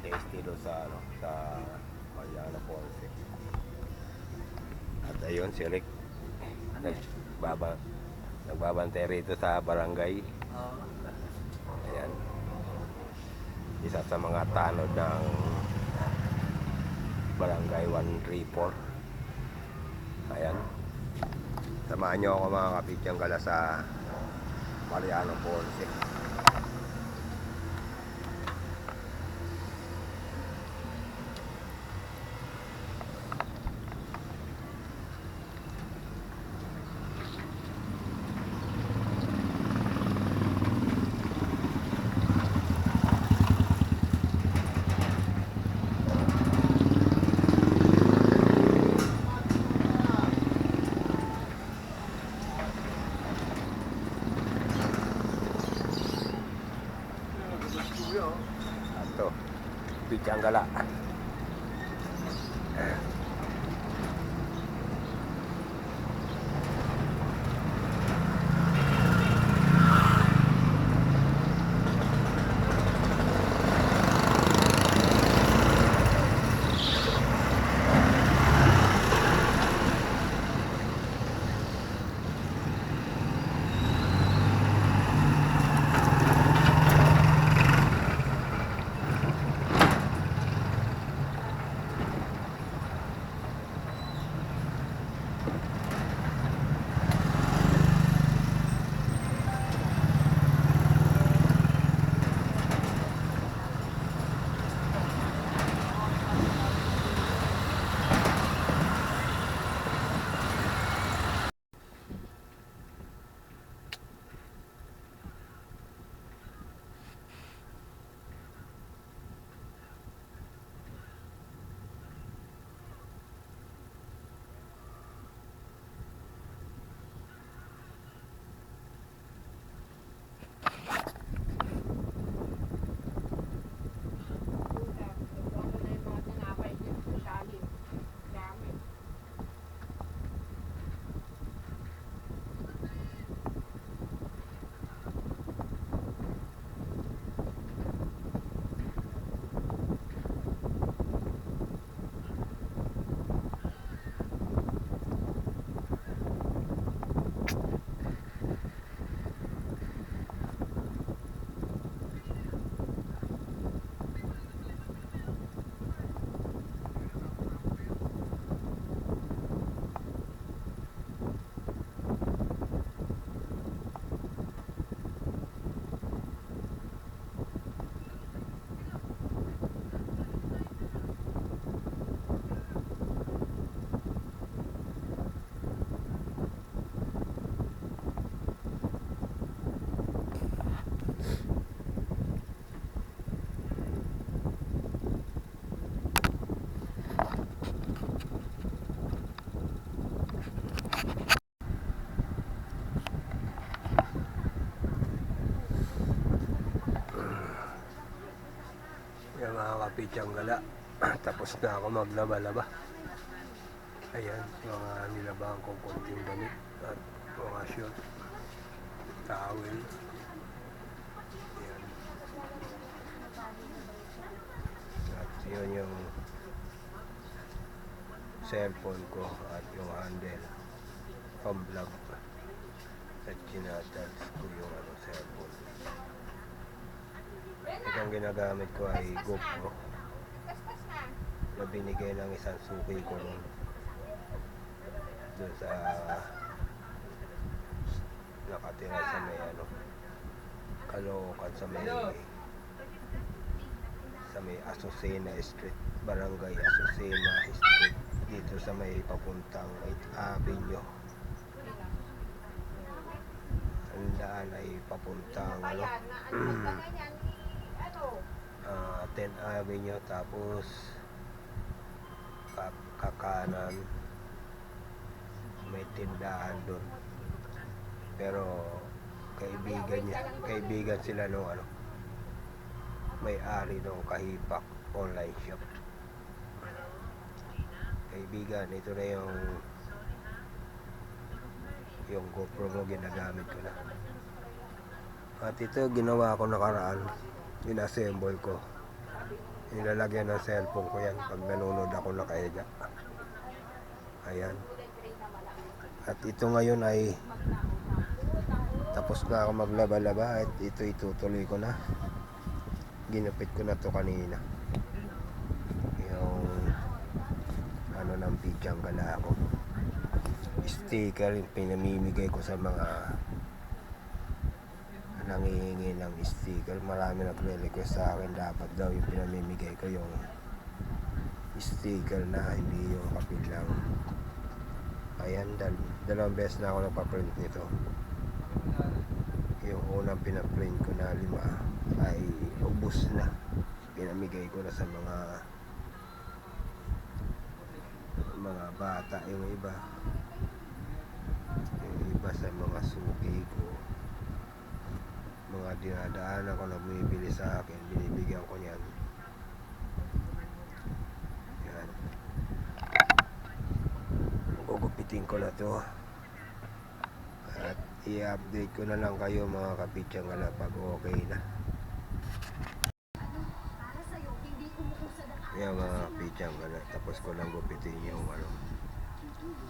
testy doon sa ano, sa Mariano Ponce. At ayun si Rick nagbaba nagbabantay rito sa barangay. Ayan, isa sa mga tanod ng barangay 134. Ayan, samahan nyo ako mga kapityang gala sa Mariano Ponce. Ato, pityang gala. Yan mga kapityang gala. Tapos na ako maglaba-laba. Ayan, mga nilabahan kong konting damit at mga short, towel. Ayan. At yun yung cellphone ko at yung handle pang vlog. At sinacharge ko yung cellphone. Itong ginagamit ko ay GoPro na binigay ng isang suki ko doon sa nakatira sa may Caloocan, sa may Azucena Street, Barangay Azucena Street, dito sa may papuntang 8th Avenue. Ang daan ay papuntang 10th Avenue, tapos kakanan may tindahan doon, pero kaibigan sila nung may-ari nung Kahipak online shop. Kaibigan, ito na yung GoPro mo, ginagamit ko na. At ito ginawa ko nakaraan, inassemble ko. Nilalagyan ng cellphone ko yan pag nanonood ako nakahiga. Ayan. At ito ngayon ay tapos na ako maglaba-laba at ito itutuloy ko na. Ginupit ko na to kanina. Yung ano ng pidyang gala ko. Sticker yung pinamimigay ko sa mga nangihingi ng sticker. Marami nagre-request sa akin, dapat daw yung pinamimigay ko yung sticker na, hindi yung kapil lang. Ayan, dalawang beses na ako nagpa-print nito. Yung unang pinaprint ko na 5 ay ubos na. Pinamigay ko na sa mga bata, yung iba sa mga suki ko, mga dinadaanan ko na bumibili sa akin, binibigyan ko niyan. Yan, gugupitin ko na to at i-update ko na lang kayo mga kapityang gala pag okay na. Yan mga kapityang gala, tapos ko lang gupitin yung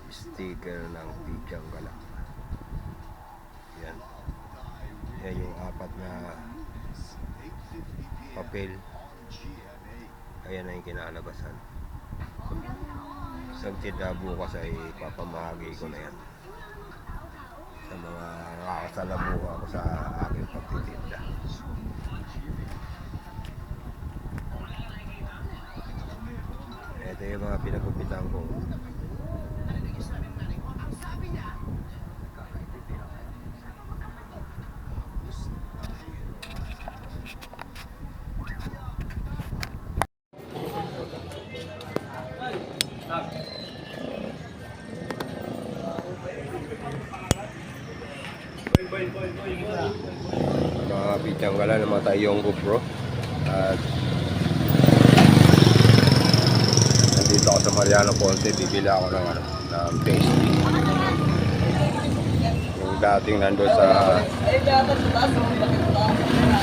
sticker ng pityang gala. Yan. Yan yung 4 na papel. Ayan na yung kinalabasan. Isang tinda bukas ay papamahagi ko na yan sa mga nakakasalamuha ko sa aking pagtitinda. Ito yung mga pinagupitan ko. Mga pityang gala, namatay yung GoPro at nandito ako sa Mariano Ponte, bibili ako ng pasty. Yung dating nandun sa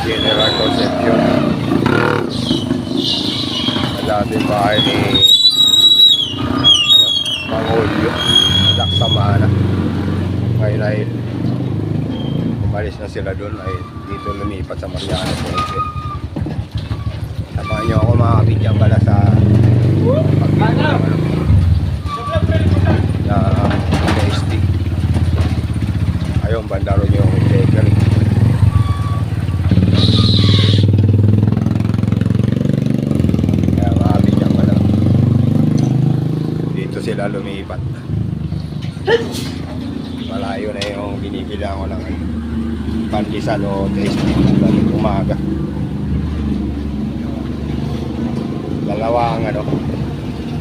General Concepcion, ang dating bahay ni Mangolyo, Laksamana. Ngayon ay umalis na sila doon, ay dito lumipat sa Mariano Ponte. Samahan nyo ako mga kapityang gala sa na pasty. Ayun, banda ron yung bakery. Kaya mga kapityang gala, dito sila lumipat. Malayo na yung binibila ko ng pandesal o pasty balik umaga.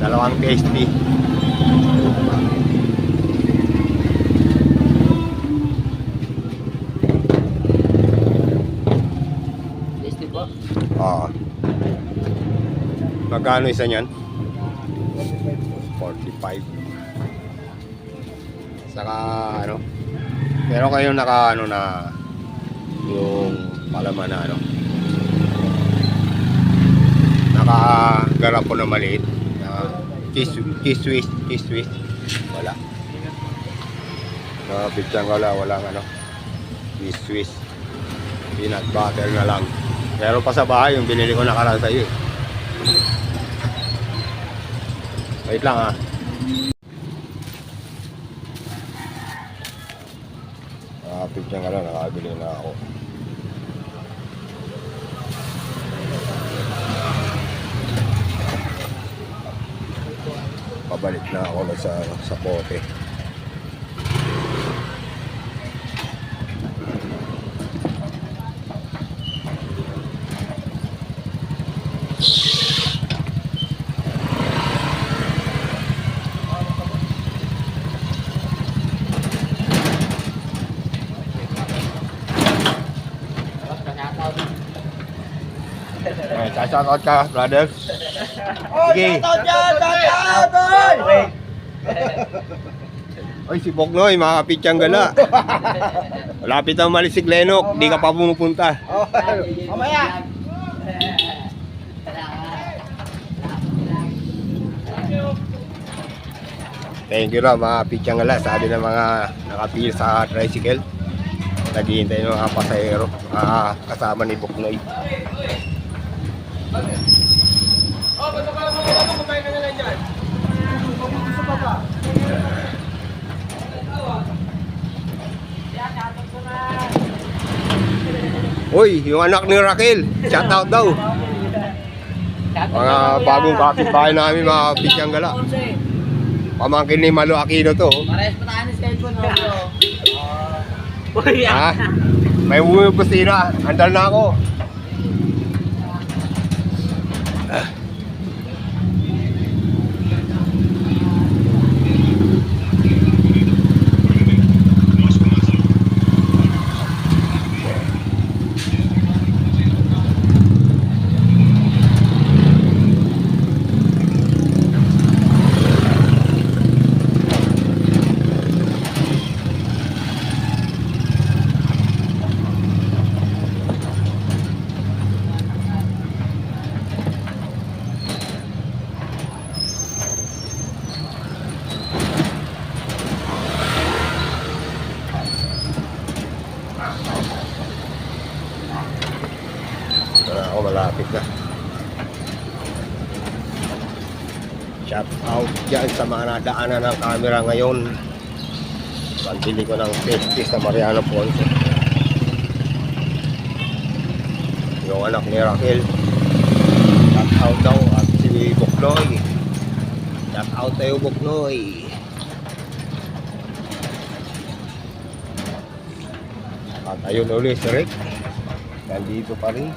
Dalawang pasty. Pasty po? Oo. Magkano isa niyan? 45. Saka meron kayong naka na yung palaman na nakagarap po na maliit na cheese twist. Wala. Pityang gala, walang cheese twist. Peanut butter na lang. Meron pa sa bahay yung binili ko nakaraan sa iyo. Wait lang pityang gala, nakabili na ako. Pabalik na ako sa kote. Shoutout ka, brother. Sige. Shoutout! Oy, si Bognoy, mga kapityang gala. Malapit na umalis si Glenok, di ka pa pumupunta. Mamaya. Thank you raw mga pichangala, sabi ng mga nakapil sa tricycle. Naghihintay ng mga pasahero, kasama ni Buknoy. Uy, yung anak ni Raquel, shout out daw. Mga bagong kapitbahay namin mga pichangala. Pamangkin ni Malo Aquino to. Parehas pa tayo ni cellphone, bro. Uy, Ha? May bumibusina. Andal na ako. Ako malapit na. Shout out dyan sa mga nadaanan ng camera ngayon. Pantili ko ng safety sa Mariano Ponce. Yung anak ni Raquel. Shout out daw at si Buknoy. Shout out tayo Buknoy. At ayun ulit si Rick. Nandito pa rin.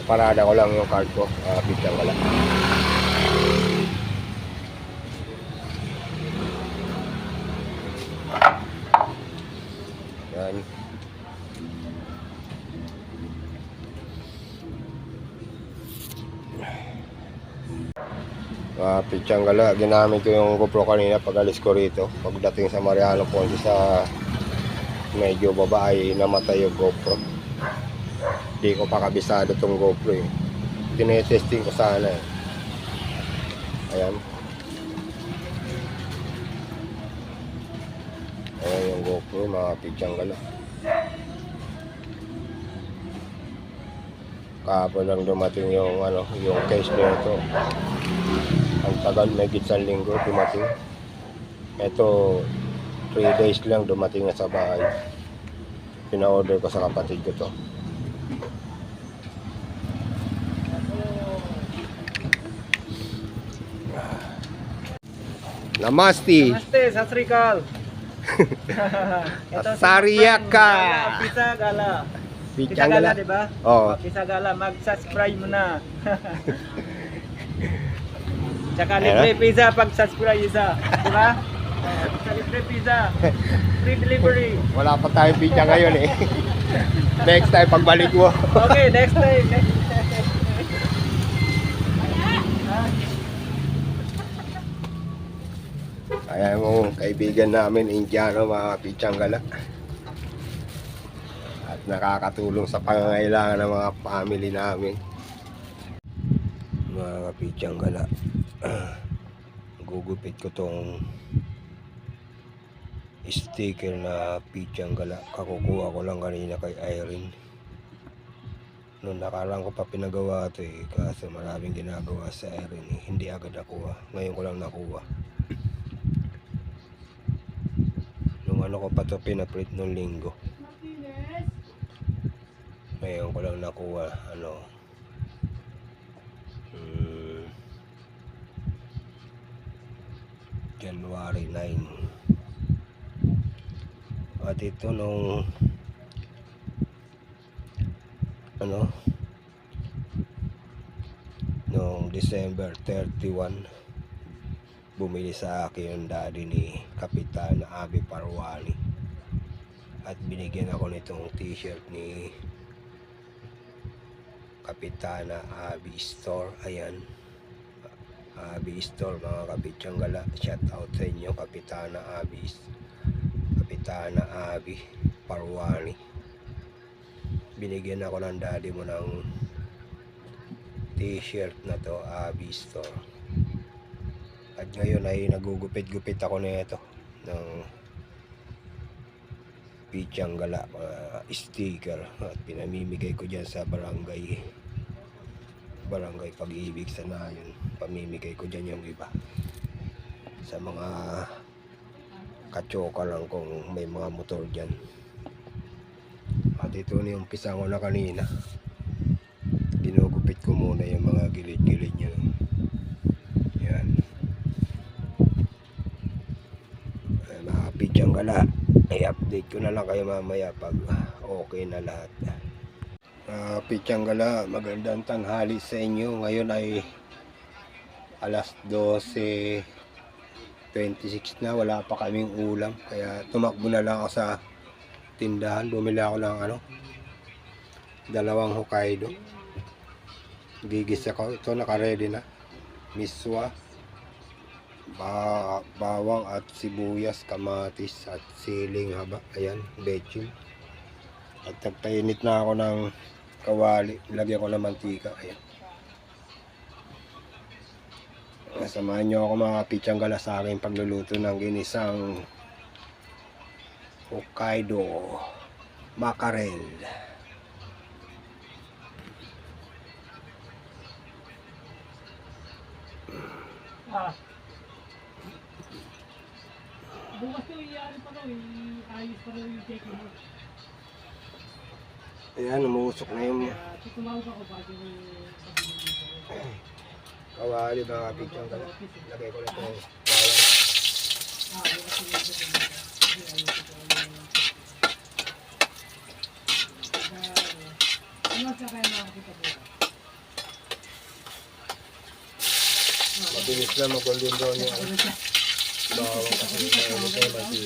Parada ko lang yung card ko, biglang wala. Yan. Pitsang gala, ginamit ko yung GoPro kanina pag alis ko rito. Pagdating sa Mariano Ponce sa medyo baba ay namatay yung GoPro. Hindi ko pa kabisado itong GoPro eh. Tinetesting ko sana eh. Ayan. Ayan yung GoPro, mga pichang gala. Kahapon lang dumating yung yung case nito. Ang tagal, may gitsang linggo dumating. Ito 3 days lang dumating na sa bahay. Pina-order ko sa kapatid ko to. Namaste. Namaste, Satsrikal. Sariyaka. Pizza Gala. Pizza Gala, di ba? Oo. Pizza Gala, mag-subscribe mo na. Tsaka Ayun. libre pizza pag subscribe isa. Di ba? Sa libre pizza. Free delivery. Wala pa tayong pizza ngayon eh. Next time pagbalik mo. Okay, next time. Ayan mo, kaibigan namin, Indiano, mga pichang-gala. At nakakatulong sa pangangailangan ng mga family namin. Mga pichang-gala. Gugupit ko tong sticker na pichang-gala. Kakukuha ko lang kanina kay Irene. Noong nakaraan ko pa pinagawa ito eh. Kasi maraming ginagawa sa Irene eh. Hindi agad nakuha. Ngayon ko lang nakuha. Ko pa ito pinaprint nung linggo. Ngayon ko lang nakuha January 9. At ito nung nung December 31 bumili sa akin yung daddy ni Kapitan Abi Parwani at binigyan ako nitong t-shirt ni Kapitana Abi Store. Ayan, Abi Store, mga kapitsang gala. Shout out sa inyo, Kapitana Abi Parwani. Binigyan ako ng daddy mo ng t-shirt na to, Abi Store. At ngayon ay nagugupit-gupit ako nito ng Pichang Gala sticker at pinamimigay ko dyan sa barangay Pag-ibig sa Nayon. Pamimigay ko dyan yung iba sa mga katsoka lang kung may mga motor dyan. At ito na yung pisang ko na kanina, ginugupit ko muna yung mga gilid-gilid nyo. Yan. Ay, mga Pichang Gala, i-update ko na lang kayo mamaya pag okay na lahat. Pichang Gala, magandang tanghali sa inyo. Ngayon ay alas 12:26 na, wala pa kaming ulam, kaya tumakbo na lang ako sa tindahan. Bumili ako ng 2 Hokkaido. Gigisa ko ito, naka-ready na. Miswa, bawang at sibuyas, kamatis at siling haba. Ayan, bechin. At nagpainit na ako ng kawali, lagyan ko ng mantika. Ayan. Samahan nyo ako mga Pichang Gala sa aking pagluluto ng ginisang Hokkaido mackerel. Bukas ko i-ano pa daw, ayos pa daw yung check-in mo. Ayan, umuusok na yung Kaya tumawag ako bago yung sabihin dito. kawali mga Pichang Gala. Lagay ko na ito bawang. Bukas yung check-in mo. Ayos ito yung... Ano sa kaya makakita bukas? Mabilis na mag-golden brown yung bawang kasi mainit na yung mantika. Ayan.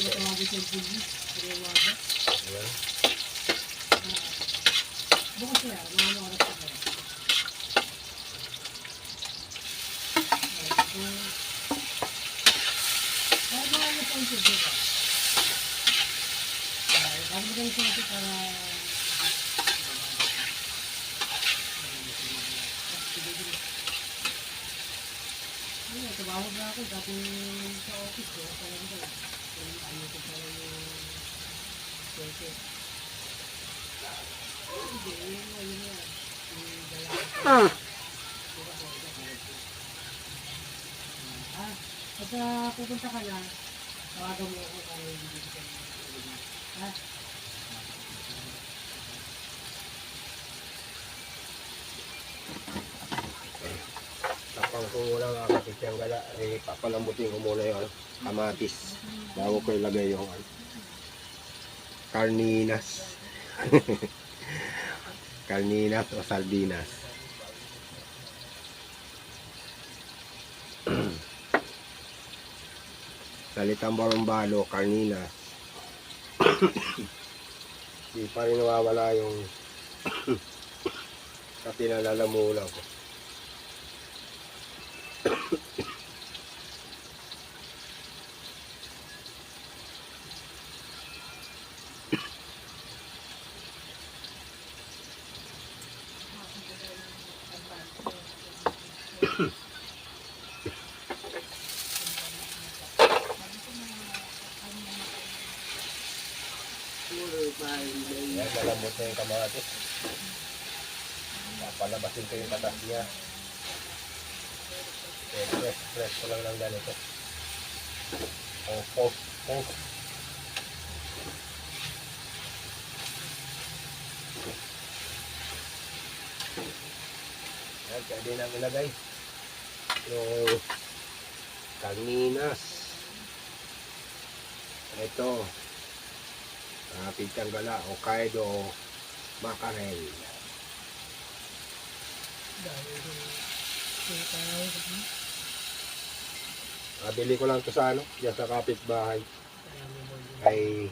Bukas kaya, mga oras ka kaya. Kaya mga ano pa yung tubig ka? Bago mo kayo sa para... Tumawag na ako dati sa office ko. Talaga ko. Ayaw ko pala yung sete. Hindi, yun yan. Yung dalawa. Pagka pupunta ka na, tawagan mo ako para yung bibig ka na. Tapang ko muna mga Pichang Gala, papalambutin ko muna yung kamatis bago ko ilagay yung carninas. Carninas o sardinas. Salitang barumbalo, carninas. Di pa rin nawawala yung kapinalalamunan ko. Yan, malambot na yung kamatis. Papalabasin ko yung katas niya. Press ko lang ganito. Oh. Yan, pwede na ilagay yung carninas. Ito, Pichang Gala, Hokkaido mackerel. Bili ko lang to sa diyan sa kapitbahay. Ay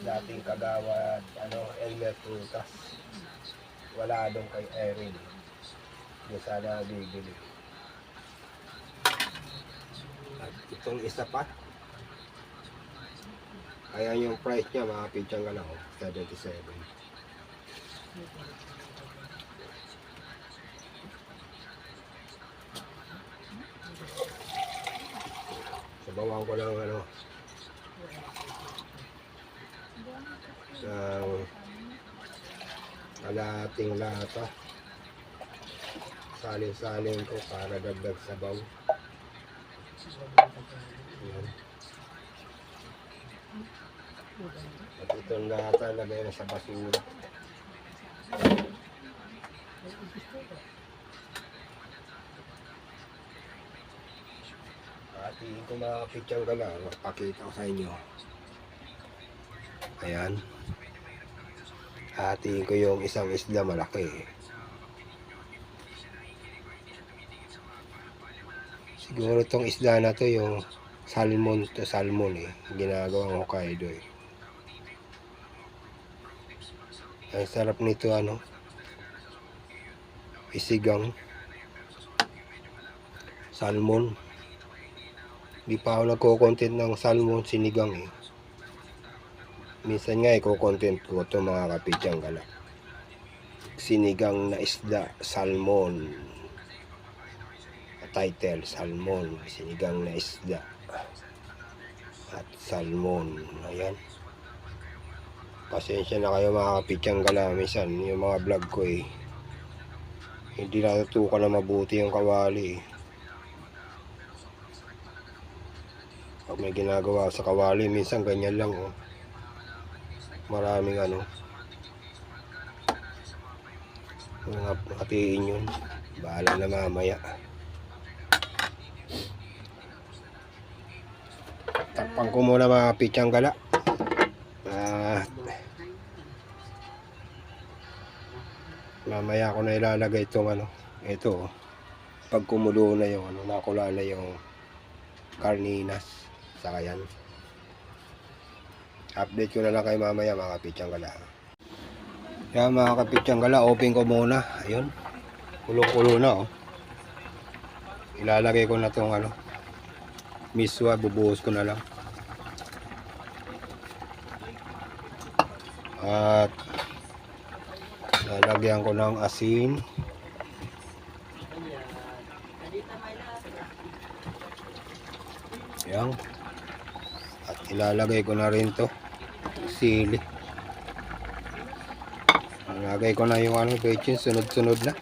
dating kagawad, Elmer Prutas. Wala doon kay Erin. Diyan sana bibili. At itong isa pa. Kaya yung price niya mga Pichang Gala, 77. Sabawan ko ng ano, ng kalahating lata. Salin-salin ko para dagdag sabaw. Ayan. At itong lata lagay na sa basura. Hatiin ko mga pitsang gala. Pakita ko sa inyo. Ayan. Hatiin ko yung isang isda malaki. Siguro itong isda na to yung salmon to salmon eh. Ginagawang Hokkaido eh. Ang sarap nito ano. Isigang. Salmon. Di pa ako nagko-content ng salmon sinigang eh. Minsan nga i-content ko ito mga kapitsang gala. Sinigang na isda, salmon. Title, salmon, sinigang na isda at salmon. Ayan, pasensya na kayo mga kapitsang gala, minsan yung mga vlog ko eh hindi natutukan na mabuti yung kawali eh. Pag may ginagawa sa kawali minsan ganyan lang oh. Maraming ano mga hatiin yun, bahala na mamaya. Takpan ko muna mga pitsang gala. Mamaya ko na ilalagay itong ano. Ito. Pag kumulo na yung ano, nakula na yung karninas. Saka yan. Update ko na lang kayo mamaya mga pitsang gala. Yan mga kapitsang gala, open ko muna. Ayun. Kulong-kulo na oh. Ilalagay ko na itong ano. Miswa, bubuhos ko na lang. At lalagyan ko ng asin. Yan. At ilalagay ko na rin to sili. Ilalagay ko na yung ano, bechin, sunod-sunod na.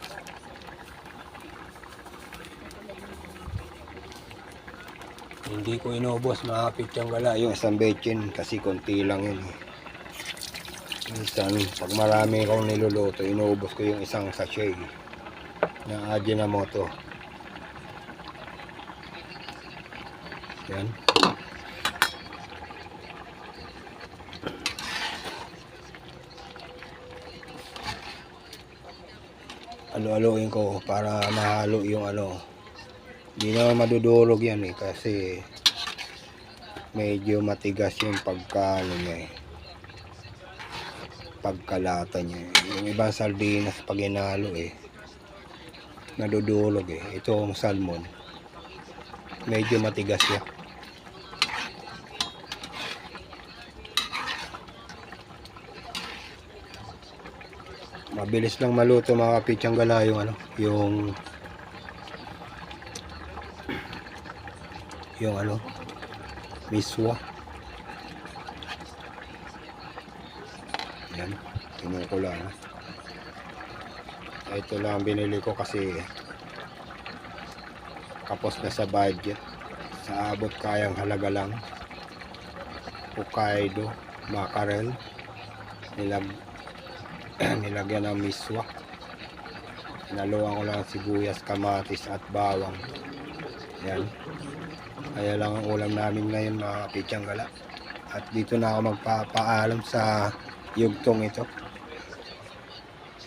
Hindi ko inubos mga pitsang gala yung isang bechin kasi konti lang yun eh. Minsan pag marami akong niluluto inubos ko yung isang sachet na Ajinomoto. Yan. Halo-haloin ko para mahalo yung ano. Hindi naman madudurog yan eh kasi medyo matigas yung pagkaano niya eh. Pagkalata niya. Yung ibang sardinas pag inalo eh nadudulog eh. Itong salmon medyo matigas yan. Mabilis lang maluto mga pitsang gala yung ano, yung ano, miswa. Yan, tinukula na. Ito lang binili ko kasi kapos na sa budget. Sa abot kayang halaga lang. Hokkaido mackerel. Nilagyan ng miswa. Naluan ko lang sibuyas, kamatis at bawang. Yan. Kaya lang ang ulam namin ngayon mga pitsang gala. At dito na ako magpapaalam sa yugtong ito.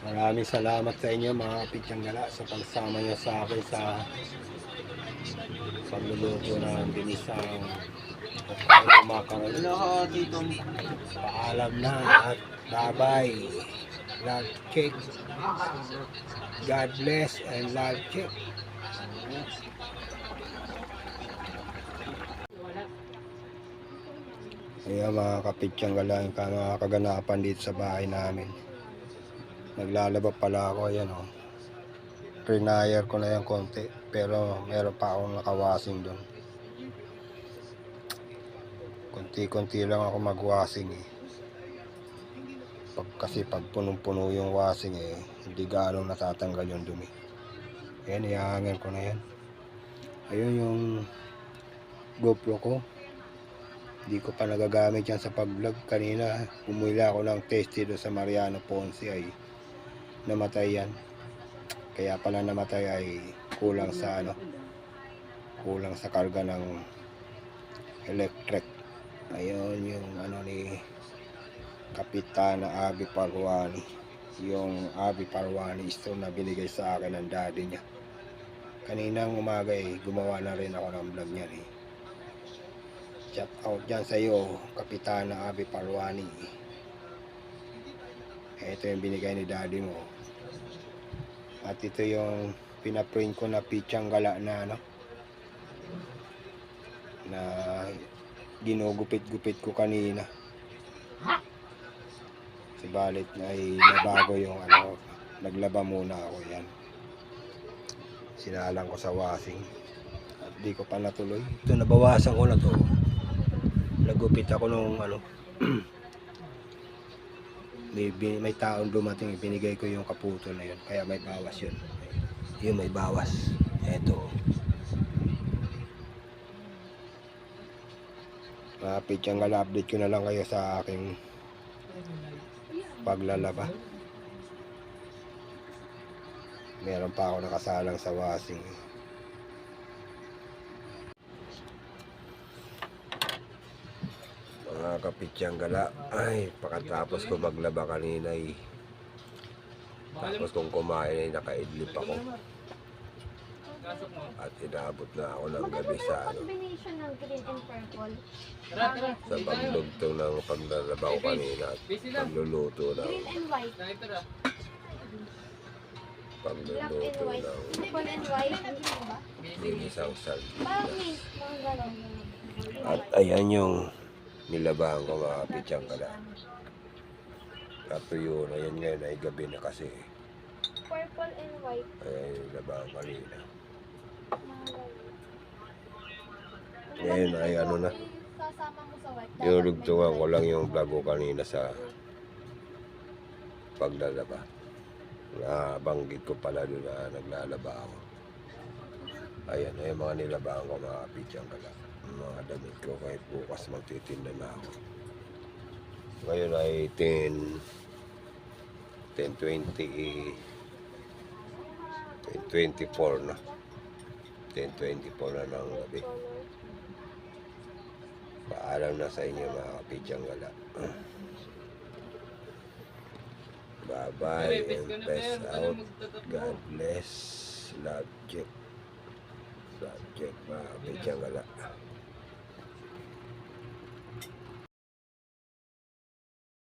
Maraming salamat sa inyo mga pitsang gala sa pagsama niyo sa akin sa pagluluto ng ginisang Hokkaido mackerel. Paalam na at bye-bye. Love check. God bless and love check. Ayan mga kapitsang gala, yung mga kaganapan dito sa bahay namin. Naglalaba pala ako, ayan o. Pinayer ko na yung konti, pero meron pa akong nakawasing doon. Konti-konti lang ako mag-washing eh. Kasi pag punong-puno yung washing eh, hindi gaano natatanggal yung dumi. Ayan, ihahangin ko na yan. Ayun yung GoPro ko. Hindi ko pa nagagamit yan sa pag-vlog. Kanina, pumila ako ng testy doon sa Mariano Ponce ay namatay yan. Kaya pala namatay ay kulang sa karga ng electric. Ayun yung ni Kapitana Abby Parwani. Yung Abby Parwani store na binigay sa akin ng daddy niya. Kaninang umaga gumawa na rin ako ng vlog niya eh. Shout out dyan sa iyo, Kapitana Abby Parwani. Ito yung binigay ni daddy mo. At ito yung pinaprint ko na pichang gala na na ginugupit-gupit ko kanina. Subalit ay nabago yung naglaba muna ako yan. Sinalang ko sa washing at di ko pa natuloy. Ito nabawasan ko na to. Nagupit ako nung may taong dumating, binigay ko yung kaputo na yun, kaya may bawas yun. Yun may bawas. Eto. Pichang gala, update ko na lang kayo sa aking paglalaba. Meron pa ako nakasalang sa washing. Mga kapitsyang gala, ay pagkatapos ko maglaba kanina tapos kung kumain ay nakaidlip ako. At inabot na ako ng gabi sa combination ng green and purple. sa paglugtong ng paglalaba ko kanina at pagluluto ng Green and white. Black and white. Purple and white. Ba? isang saldi. Parang mint. Mga ganon. At ayan yung nilabahan ko mga kapitsyang gala. Natuyo na yan ngayon ay gabi na kasi. Purple and white. Ayan yung nilabahan kanina. Mga ganon. Ngayon ay na. Sasama mo sa white. Dinudugtungan ko lang yung vlog ko kanina sa paglalaba. Nabanggit ko pala doon na naglalaba ako. Ayan ay mga nilabahan ko mga kapitsyang gala. Mga damit ko kahit bukas magtitinda na ako. Ngayon ay 10:24 na. 10:24 na ng gabi. Paalam na sa inyo mga kapitsyang gala. Bye-bye and peace out. God bless. Love Jack. Love Jack mga kapitsyang gala.